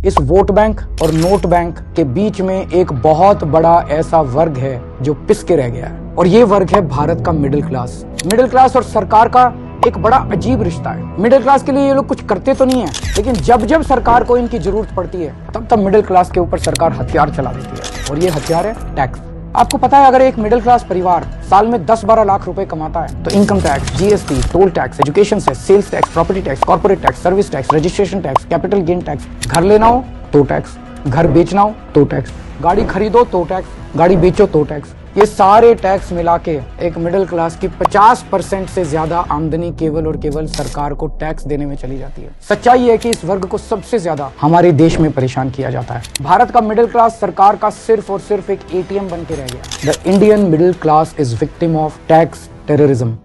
इस vote bank और note bank के बीच में एक बहुत बड़ा ऐसा वर्ग है जो पिस के रह गया है, और ये वर्ग है भारत का मिडिल क्लास। मिडिल क्लास और सरकार का एक बड़ा अजीब रिश्ता है। मिडिल क्लास के लिए ये लोग कुछ करते तो नहीं है, लेकिन जब जब सरकार को इनकी जरूरत पड़ती है तब तब मिडिल क्लास के ऊपर सरकार हथियार चला देती है, और ये हथियार है टैक्स। आपको पता है, अगर एक मिडिल क्लास परिवार साल में 10-12 लाख रुपए कमाता है तो income tax, GST, toll tax, education cess, sales tax, property tax, corporate tax, service tax, registration tax, capital gain tax, घर लेना हो तो टैक्स, घर बेचना हो तो टैक्स, गाड़ी खरीदो तो टैक्स, गाड़ी बेचो तो टैक्स, ये सारे टैक्स मिला के एक मिडिल क्लास की 50% से ज्यादा आमदनी केवल और केवल सरकार को टैक्स देने में चली जाती है। सच्चाई है कि इस वर्ग को सबसे ज्यादा हमारे देश में परेशान किया जाता है। भारत का मिडिल क्लास सरकार का सिर्फ और सिर्फ एक एटीएम बन के रह गया। The Indian middle class is victim of tax terrorism.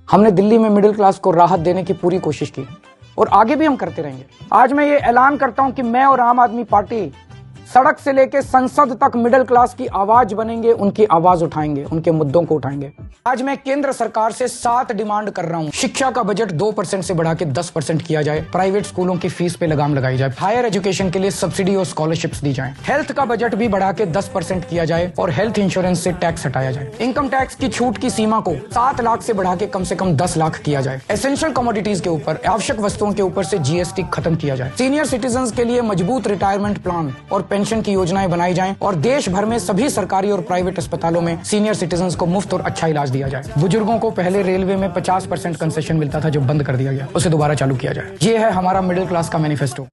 हमने दिल्ली में मिडिल क्लास को राहत देने की पूरी कोशिश की और आगे भी हम करते रहेंगे। आज मैं ये ऐलान करता हूं कि मैं और आम आदमी पार्टी सड़क से लेकर संसद तक मिडिल क्लास की आवाज बनेंगे, उनकी आवाज उठाएंगे, उनके मुद्दों को उठाएंगे। आज मैं केंद्र सरकार से 7 डिमांड कर रहा हूं। शिक्षा का बजट 2% से बढ़ा के 10% किया जाए, प्राइवेट स्कूलों की फीस पे लगाम लगाई जाए, हायर एजुकेशन के लिए सब्सिडी और स्कॉलरशिप्स दी जाए, हेल्थ का बजट भी बढ़ा के 10% किया जाए और हेल्थ इंश्योरेंस से टैक्स हटाया जाए, इनकम टैक्स की छूट की सीमा को 7 लाख से बढ़ा के कम से कम 10 लाख किया जाए, एसेंशियल कमोडिटीज के ऊपर, आवश्यक वस्तुओं के ऊपर से जीएसटी खत्म किया जाए, सीनियर सिटीजन के लिए मजबूत रिटायरमेंट प्लान और पेंशन की योजनाएं बनाई जाएं और देश भर में सभी सरकारी और प्राइवेट अस्पतालों में सीनियर सिटीजन को मुफ्त और अच्छा इलाज दिया जाए। बुजुर्गों को पहले रेलवे में 50% कंसेशन मिलता था जो बंद कर दिया गया, उसे दोबारा चालू किया जाए। ये है हमारा मिडिल क्लास का मैनिफेस्टो।